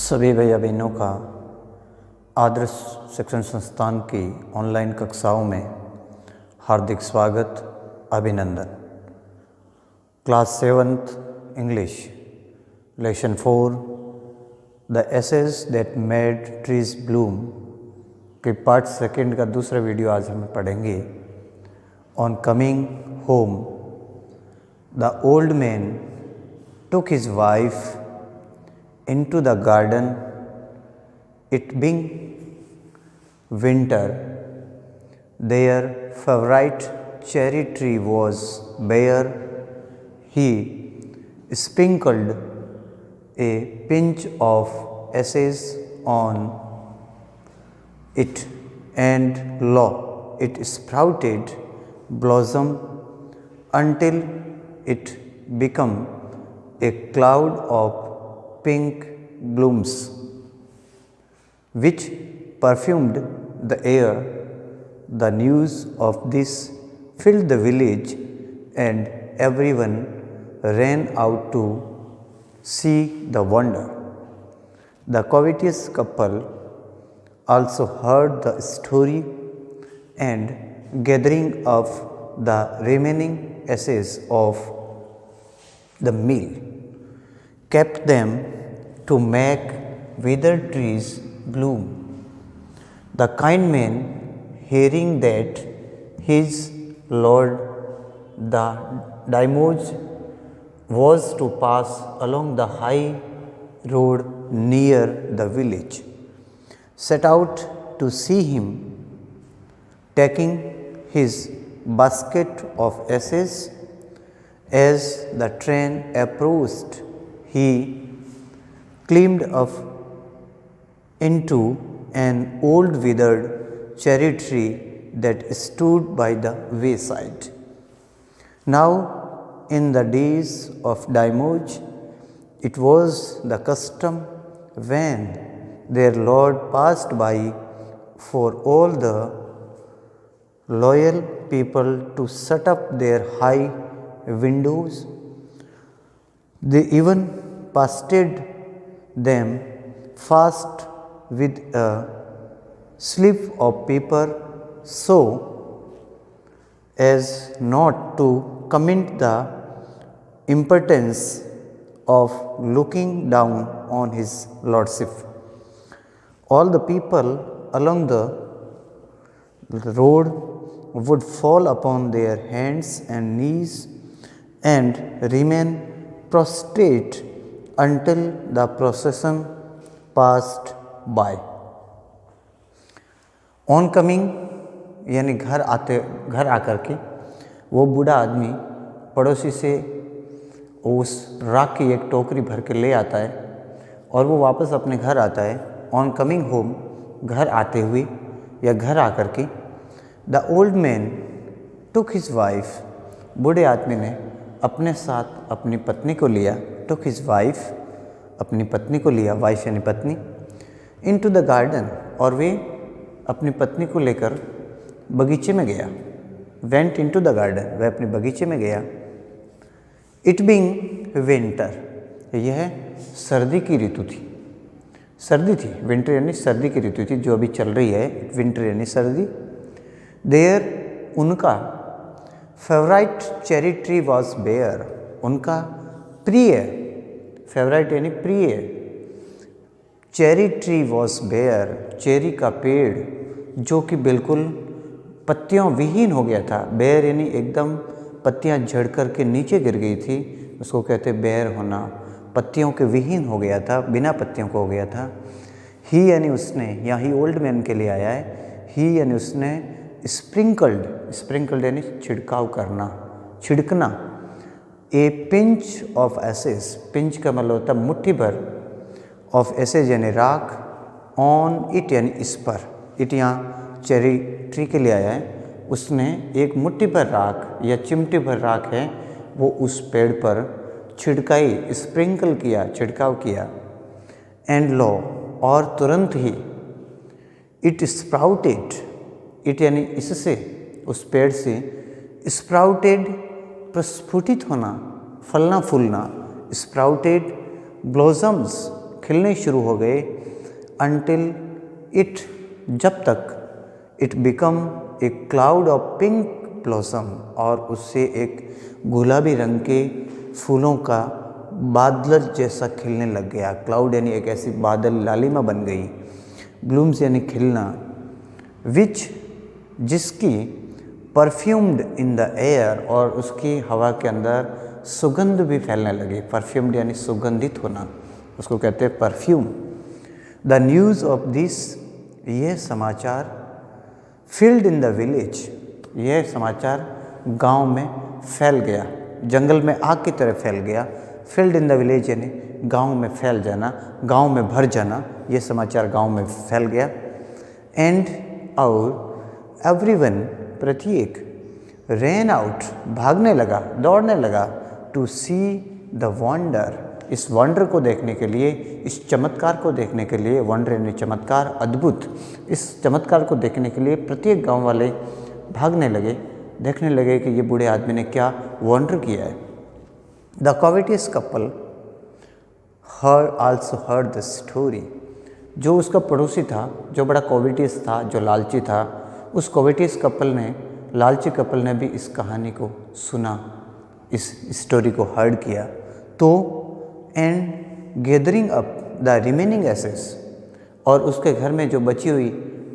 सभी भैया बहनों का आदर्श शिक्षण संस्थान की ऑनलाइन कक्षाओं में हार्दिक स्वागत, अभिनंदन। Class 7th English lesson 4 the ashes that made trees bloom के पार्ट 2 का दूसरा वीडियो आज हम पढ़ेंगे। On coming home the old man took his wife into the garden. It being winter, their favorite cherry tree was bare. He sprinkled a pinch of ashes on it, and lo, it sprouted blossom until it became a cloud of pink blooms, which perfumed the air. The news of this filled the village, and everyone ran out to see the wonder. The covetous couple also heard the story, and gathering up the remaining ashes of the meal, kept them to make withered trees bloom. The kind man, hearing that his lord the Dimoge was to pass along the high road near the village, set out to see him. Taking his basket of ashes, as the train approached, he climbed up into an old withered cherry tree that stood by the wayside. Now, in the days of Dimoge, it was the custom when their lord passed by for all the loyal people to shut up their high windows. They even pasted them fast with a slip of paper, so as not to commit the impertinence of looking down on his lordship. All the people along the road would fall upon their hands and knees and remain prostrate until the procession passed by. On coming यानी घर आकर के वो बूढ़ा आदमी पड़ोसी से उस राख की एक टोकरी भर के ले आता है और वो वापस अपने घर आता है। ऑन कमिंग होम, घर आते हुए या घर आकर के, the old man took his wife, बूढ़े आदमी ने अपने साथ अपनी पत्नी को लिया। टुक हिज वाइफ, अपनी पत्नी को लिया, वाइफ यानी पत्नी, इनटू द गार्डन, और वे अपनी पत्नी को लेकर बगीचे में गया। वेंट इनटू द गार्डन, वह अपने बगीचे में गया। इट बीइंग विंटर, यह सर्दी की ऋतु थी, सर्दी थी। विंटर यानी सर्दी की ऋतु थी जो अभी चल रही है, विंटर यानी सर्दी। देयर, उनका favourite cherry tree was bare, उनका प्रिय, फेवराइट यानी प्रिय, cherry tree was bare, cherry का पेड़ जो कि बिल्कुल पत्तियों विहीन हो गया था। बेयर यानी एकदम पत्तियां झड़ कर के नीचे गिर गई थी, उसको कहते बेयर होना। पत्तियों के विहीन हो गया था, बिना पत्तियों को हो गया था। ही यानी उसने, यहाँ ही ओल्ड मैन के लिए आया है। ही यानी उसने स्प्रिंकल्ड, स्प्रिंकल्ड यानी छिड़काव करना, छिड़कना। A pinch of ashes, pinch का मतलब होता है मुट्ठी भर, ऑफ एसेज यानी राख, ऑन इट यानी इस पर, इट यहाँ चेरी ट्री के लिए आया है। उसने एक मुट्ठी भर राख या चिमटी भर राख है वो उस पेड़ पर छिड़काई, स्प्रिंकल किया, छिड़काव किया। एंड लो, और तुरंत ही, इट स्प्राउटेड, इट यानी इससे, उस पेड़ से, स्प्राउटेड प्रस्फुटित होना, फलना फूलना, स्प्राउटेड ब्लॉसम्स खिलने शुरू हो गए, until it, जब तक it become a cloud of pink blossom, और उससे एक गुलाबी रंग के फूलों का बादल जैसा खिलने लग गया। क्लाउड यानी एक ऐसी बादल लालिमा बन गई, ब्लूम्स यानी खिलना, विच जिसकी परफ्यूम्ड इन द एयर, और उसकी हवा के अंदर सुगंध भी फैलने लगी। परफ्यूम्ड यानी सुगंधित होना, उसको कहते हैं perfume. The news of this, यह समाचार, फील्ड इन द विलेज, यह समाचार गांव में फैल गया, जंगल में आग की तरह फैल गया। फील्ड इन द विलेज यानी गांव में फैल जाना, गांव में भर जाना, यह समाचार गांव में फैल गया। एंड और एवरीवन, प्रत्येक, रैन आउट, भागने लगा, दौड़ने लगा, टू सी द वंडर, इस वंडर को देखने के लिए, इस चमत्कार को देखने के लिए। वंडर यानी चमत्कार, अद्भुत। इस चमत्कार को देखने के लिए प्रत्येक गांव वाले भागने लगे, देखने लगे कि ये बूढ़े आदमी ने क्या वंडर किया है। The covetous couple also heard the story, जो उसका पड़ोसी था, जो बड़ा कॉविटियस था, जो लालची था, उस कॉविटियस कपल ने, लालची कपल ने भी इस कहानी को सुना, इस स्टोरी को हर्ड किया। तो and gathering up the remaining ashes, और उसके घर में जो बची हुई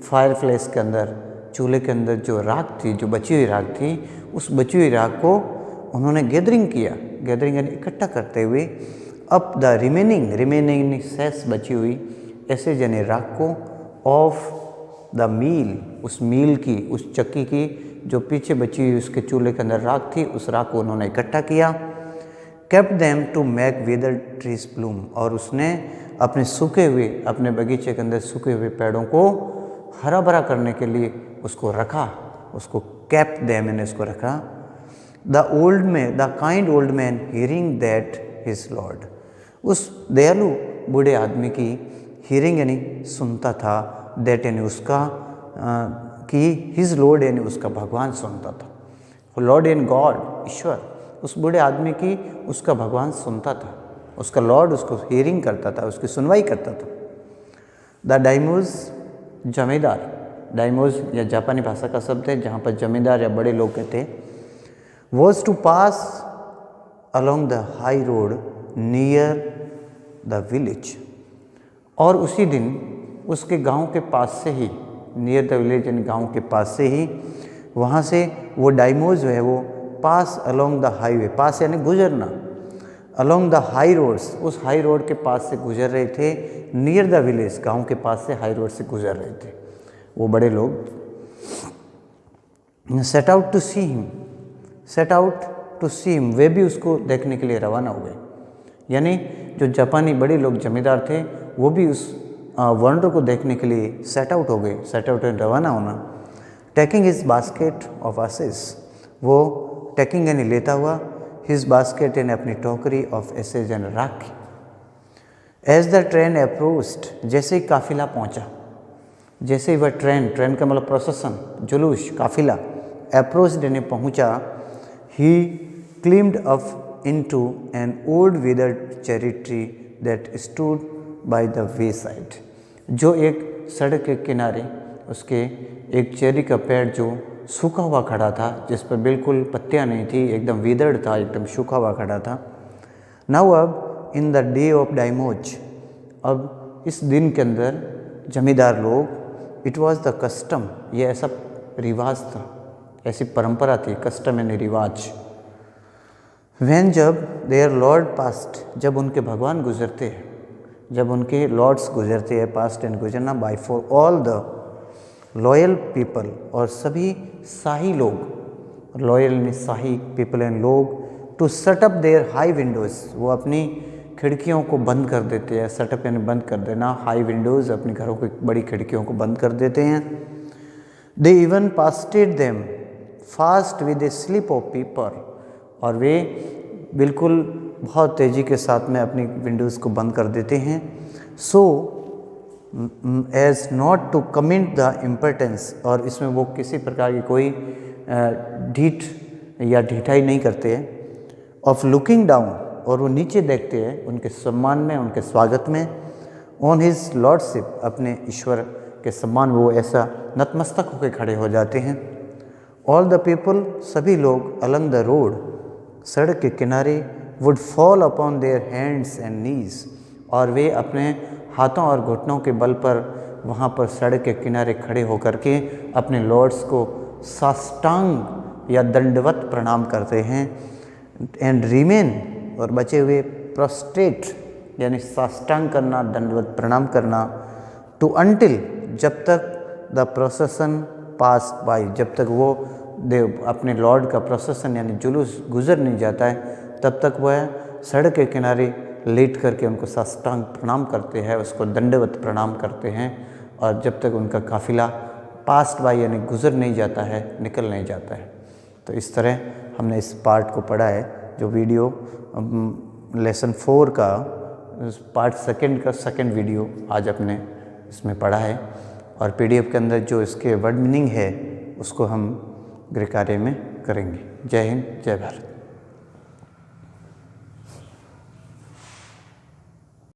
फायर प्लेस के अंदर, चूल्हे के अंदर जो राख थी, जो बची हुई राख थी, उस बची हुई राख को उन्होंने गैदरिंग किया। गैदरिंग यानी इकट्ठा करते हुए, अप द रिमेनिंग शेष बची हुई ऐसे यानी राख को, ऑफ द मील, उस मील की, उस चक्की की जो पीछे बची हुई उसके चूल्हे के अंदर राख थी, उस राख को उन्होंने इकट्ठा किया। Kept them to make wither trees bloom, और उसने अपने सूखे हुए, अपने बगीचे के अंदर सूखे हुए पेड़ों को हरा भरा करने के लिए उसको रखा, उसको केप्ट देम मैंने उसको रखा। The kind old man hearing that his Lord, उस दयालु बूढ़े आदमी की हियरिंग यानी सुनता था, दैट यानी उसका कि हिज लॉर्ड यानी उसका भगवान सुनता था। लॉर्ड इन गॉड, ईश्वर, उस बूढ़े आदमी की उसका भगवान सुनता था, उसका लॉर्ड उसको हियरिंग करता था, उसकी सुनवाई करता था। द डाइमोज, जमींदार, डाइमोज या जापानी भाषा का शब्द है जहाँ पर जमींदार या बड़े लोग कहते हैं। Was to pass along the high road near the village, और उसी दिन उसके गांव के पास से ही, नियर द विलेज यानी गांव के पास से ही, वहाँ से वो डाइमोज जो है वो पास अलोंग द हाईवे, पास यानी गुजरना, अलोंग द हाई रोड्स, उस हाई रोड के पास से गुजर रहे थे। नियर द विलेज, गांव के पास से हाई रोड से गुजर रहे थे वो बड़े लोग। Set out to see him, set out to see him, वे भी उसको देखने के लिए रवाना हुए। यानी जो जापानी बड़े लोग जमींदार थे वो भी उस वंडर को देखने के लिए सेट आउट हो गए, सेट आउट रवाना होना। Taking his basket of ashes, वो टेकिंग यानी लेता हुआ, हिज बास्केट यानी अपनी टोकरी, ऑफ एसेज यानी राख। एज द ट्रेन अप्रोच्ड, जैसे ही काफिला पहुंचा, जैसे ही वह ट्रेन का मतलब प्रोसेसन, जुलूस, काफिला, अप्रोच्ड यानी पहुंचा, he climbed up into an old withered cherry tree that stood by the way side, जो एक सड़क के किनारे उसके एक चेरी का पेड़ जो सूखा हुआ खड़ा था, जिस पर बिल्कुल पत्तियां नहीं थी, एकदम विदर्ड था, एकदम सूखा हुआ खड़ा था। नाउ अब इन द डे ऑफ डाइमोज, अब इस दिन के अंदर जमींदार लोग, इट वॉज द कस्टम, ये ऐसा रिवाज था, ऐसी परंपरा थी, कस्टम यानी रिवाज। वैन, जब देयर लॉर्ड पास्ट, जब उनके भगवान गुजरते हैं, जब उनके लॉर्ड्स गुजरते हैं, पास्ट एंड गुजरना, by for all the loyal people, और सभी शाही लोग, लॉयल यानी शाही, पीपल एंड लोग, to set up their high windows, वो अपनी खिड़कियों को बंद कर देते हैं। सेटअप यानी बंद कर देना, हाई विंडोज़, अपनी घरों की बड़ी खिड़कियों को बंद कर देते हैं। They even pasted them fast with a slip of paper, और वे बिल्कुल बहुत तेज़ी के साथ में अपनी विंडोज़ को बंद कर देते हैं। So as not to commit the importance, और इसमें वो किसी प्रकार की कोई ढीठ या ढिठाई नहीं करते हैं, ऑफ लुकिंग डाउन, और वो नीचे देखते हैं उनके सम्मान में, उनके स्वागत में, ऑन हिज लॉर्डशिप, अपने ईश्वर के सम्मान वो ऐसा नतमस्तक होकर खड़े हो जाते हैं। ऑल द पीपल, सभी लोग, अलंग द रोड, सड़क के किनारे, would fall upon their hands and knees, और वे अपने हाथों और घुटनों के बल पर वहाँ पर सड़क के किनारे खड़े होकर के अपने लॉर्ड्स को साष्टांग या दंडवत प्रणाम करते हैं। एंड रिमेन, और बचे हुए प्रोस्ट्रेट यानी साष्टांग करना, दंडवत प्रणाम करना, टू अंटिल, जब तक द प्रोसेसन पास बाई, जब तक वो देव अपने लॉर्ड का प्रोसेसन यानी जुलूस गुजर नहीं जाता है, तब तक वह सड़क के किनारे लेट करके उनको साष्टांग प्रणाम करते हैं, उसको दंडवत प्रणाम करते हैं। और जब तक उनका काफिला पास्ट बाय यानी गुजर नहीं जाता है, निकल नहीं जाता है। तो इस तरह हमने इस पार्ट को पढ़ा है, जो वीडियो लेसन 4 का पार्ट सेकंड का सेकंड वीडियो आज अपने इसमें पढ़ा है। और पीडीएफ के अंदर जो इसके वर्ड मीनिंग है उसको हम गृह कार्य में करेंगे। जय हिंद, जय भारत।